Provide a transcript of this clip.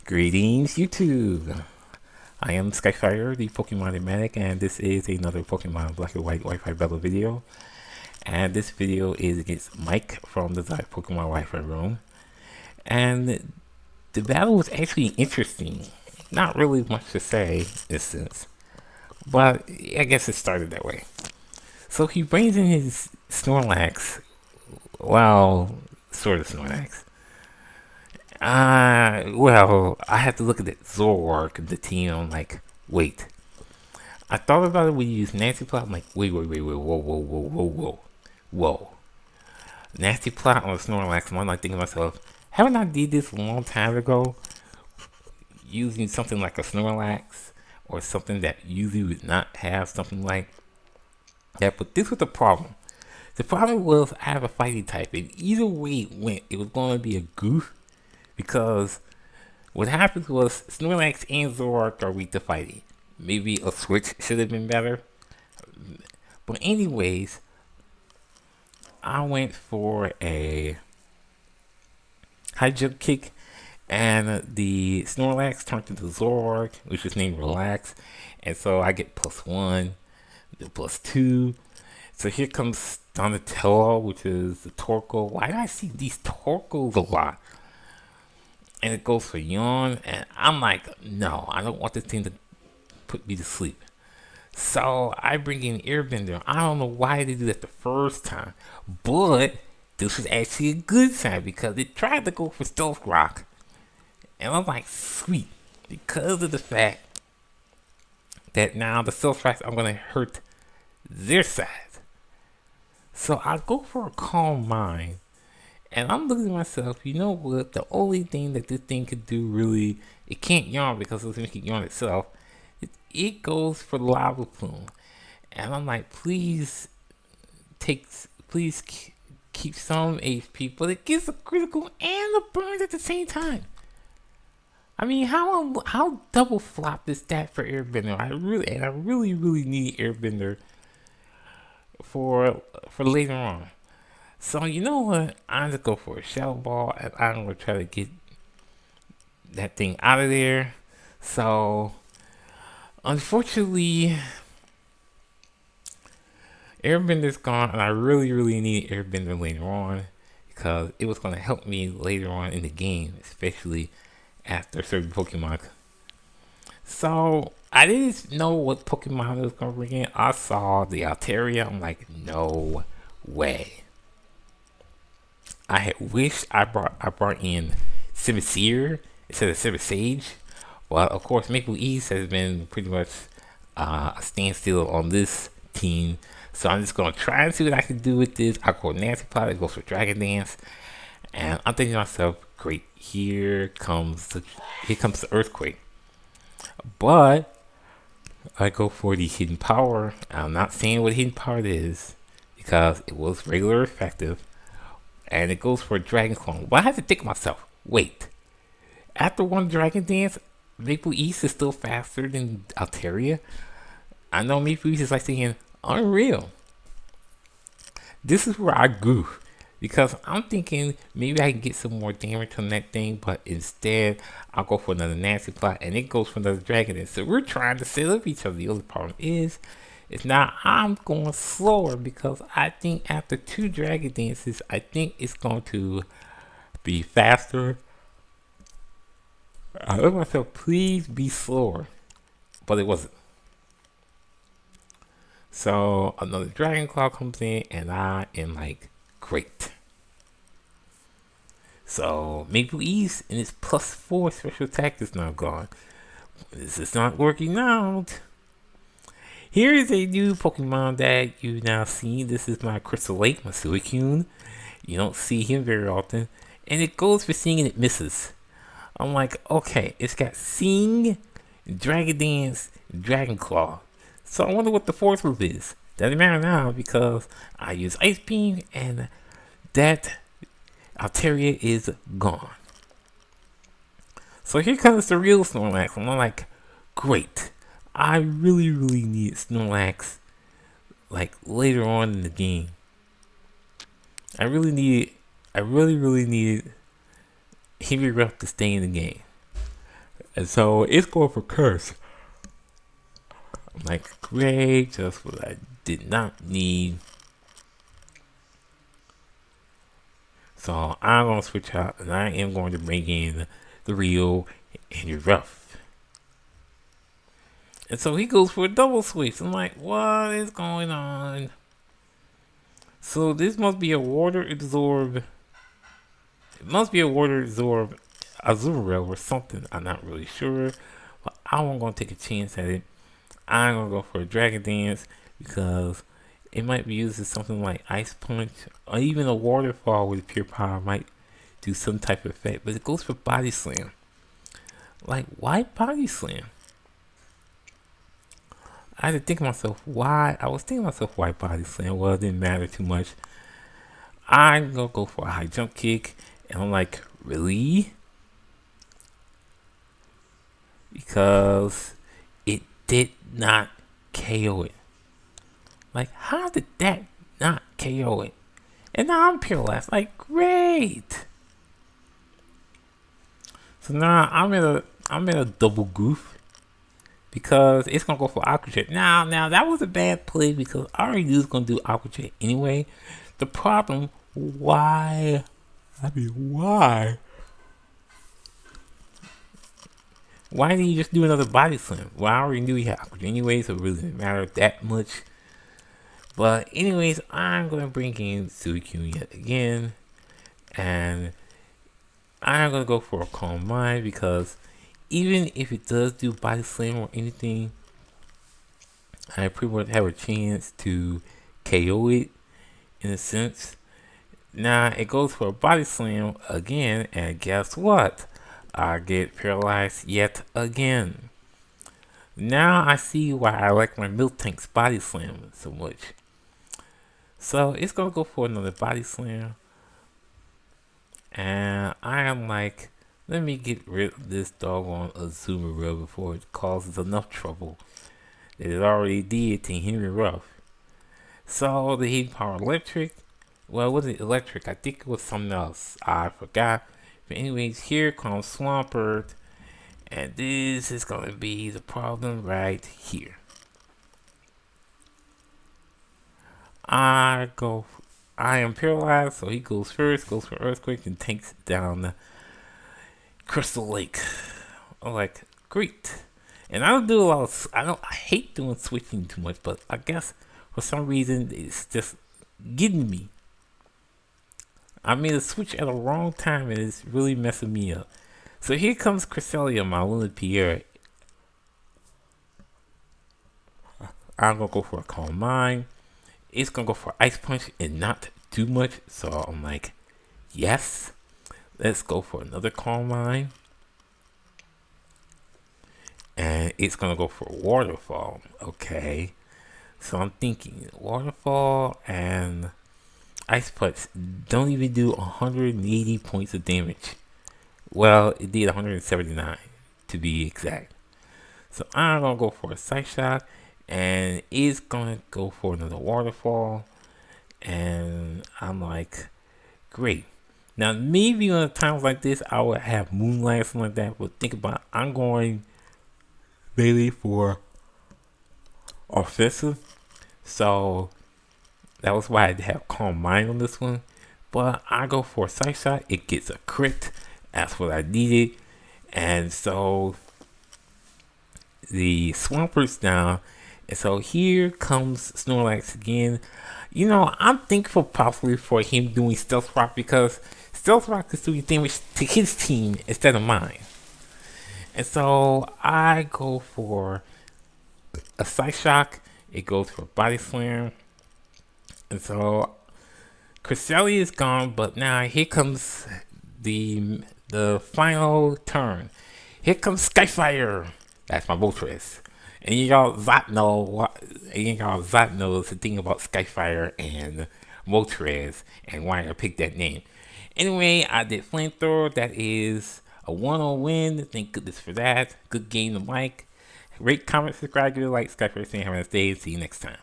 Greetings, YouTube! I am Skyfire, the Pokemon Manic, and this is another Pokemon Black and White Wi-Fi battle video. And this video is against Mike from the Pokemon Wi-Fi room. And the battle was actually interesting. Not really much to say in this sense, but I guess it started that way. So he brings in his Snorlax, well, sort of Snorlax. Well, I had to look at the Zoroark, the team. I'm like, wait. I thought about it when you use Nasty Plot. I'm like, wait, whoa. Nasty Plot on Snorlax. I'm like thinking to myself, haven't I did this a long time ago? Using something like a Snorlax or something that usually would not have something like that. But this was the problem. The problem was I have a fighting type, and either way it went, it was going to be a goof. Because what happens was Snorlax and Zoroark are weak to fighting. Maybe a switch should have been better. But anyways, I went for a high jump kick, and the Snorlax turned into Zoroark, which is named Relax. And so I get +1, the +2. So here comes Donatello, which is the Torkoal. Why do I see these Torkoals a lot? And it goes for Yawn, and I'm like, no, I don't want this thing to put me to sleep. So I bring in Airbender. I don't know why they did that the first time, but this was actually a good sign because it tried to go for Stealth Rock. And I'm like, sweet, because of the fact that now the Stealth Rocks are going to hurt their side. So I go for a Calm Mind. And I'm looking at myself, you know what, the only thing that this thing could do really, it can't yawn because it doesn't make it yawn itself. It goes for Lava Plume. And I'm like, please keep some HP, but it gets a critical and a burn at the same time. I mean, how double flop is that for Airbender? I really need Airbender for later on. So you know what? I'm gonna go for a Shadow Ball, and I'm gonna try to get that thing out of there. So unfortunately, Airbender's gone, and I really need Airbender later on because it was gonna help me later on in the game, especially after certain Pokemon. So I didn't know what Pokemon was gonna bring in. I saw the Altaria. I'm like, no way. I had wished I brought in Simisear instead of Simisage. Well, of course, Maple East has been pretty much a standstill on this team. So I'm just going to try and see what I can do with this. I go Nasty Plot, it goes for Dragon Dance. And I'm thinking to myself, great, here comes the Earthquake. But I go for the Hidden Power. I'm not saying what Hidden Power is because it was regular effective. And it goes for a Dragon Clone. But I had to think to myself, wait. After one Dragon Dance, Maple East is still faster than Altaria? I know Maple East is like saying, unreal. This is where I goof. Because I'm thinking maybe I can get some more damage on that thing. But instead, I'll go for another Nasty Plot. And it goes for another Dragon Dance. So we're trying to set up each other. The only problem is now I'm going slower because I think after 2 Dragon Dances, I think it's going to be faster. I let myself, please be slower, but it wasn't. So another Dragon Claw comes in, and I am like, great. So Maple East and its +4 special attack is now gone. This is not working out. Here is a new Pokemon that you now see. This is my Crystal Lake, my Suicune. You don't see him very often. And it goes for Sing and it misses. I'm like, okay, it's got Sing, Dragon Dance, Dragon Claw. So I wonder what the fourth move is. Doesn't matter now because I use Ice Beam and that Altaria is gone. So here comes the real Snorlax. I'm like, great. I really need Snorlax like later on in the game. I really needed Heavy Rough to stay in the game. And so it's going for curse. I'm like, great, just what I did not need. So I'm going to switch out, and I am going to bring in the real Andrew Ruff. And so he goes for a double switch. I'm like, what is going on? So this must be a water absorb. It must be a water absorb Azurill or something. I'm not really sure. But I'm going to take a chance at it. I'm going to go for a Dragon Dance because it might be used as something like Ice Punch or even a Waterfall with Pure Power might do some type of effect. But it goes for Body Slam. Like, why Body Slam? I had to think to myself, why? I was thinking to myself, why Body Slam? Well, it didn't matter too much. I'm going to go for a high jump kick. And I'm like, really? Because it did not KO it. Like, how did that not KO it? And now I'm paralyzed. Like, great. So now I'm in a double goof because it's gonna go for Aqua Jet. Now that was a bad play because I already knew it was gonna do Aqua Jet anyway. The problem, why? Why? Why didn't you just do another Body Slam? Well, I already knew he had Aqua Jet anyway, so it really didn't matter that much. But anyways, I'm gonna bring in Suicune yet again, and I'm gonna go for a Calm Mind because even if it does do Body Slam or anything, I pretty much have a chance to KO it in a sense. Now it goes for a Body Slam again, and guess what? I get paralyzed yet again. Now I see why I like my Miltank's Body Slam so much. So it's gonna go for another Body Slam. And I am like, let me get rid of this doggone Azumarill before it causes enough trouble that it already did to Henry Ruff. So the heat power electric. Well, it wasn't electric. I think it was something else. I forgot. But anyways, here comes Swampert. And this is gonna be the problem right here. I am paralyzed, so he goes first, goes for Earthquake, and takes down Crystal Lake. I'm like, great. And I don't do a lot of, I hate doing switching too much, but I guess for some reason it's just getting me. I made a switch at the wrong time and it's really messing me up. So here comes Cresselia, my Luna Pierre. I'm gonna go for a Calm Mind. It's gonna go for Ice Punch and not too much. So I'm like, yes. Let's go for another Calm Mind. And it's gonna go for Waterfall. Okay. So I'm thinking Waterfall and Ice Punch don't even do 180 points of damage. Well, it did 179 to be exact. So I'm gonna go for a Psych Shock. And it's gonna go for another Waterfall. And I'm like, great. Now maybe on times like this I would have Moonlight or something like that. But think about it, I'm going mainly for offensive. So that was why I had to have Calm Mind on this one. But I go for a Psych Shot. It gets a crit. That's what I needed. And so the Swampert's down. And so here comes Snorlax again. You know, I'm thankful possibly for him doing Stealth Rock because Stealth Rock is doing damage to his team instead of mine. And so I go for a Psych Shock. It goes for Body Slam. And so Cresselia is gone, but now here comes the final turn. Here comes Skyfire. That's my Moltres. And y'all knows the thing about Skyfire and Moltres and why I picked that name. Anyway, I did Flamethrower. That is a 1-0 win. Thank goodness for that. Good game to like. Rate, comment, subscribe, give it a like. Skyfire saying have a nice day. See you next time.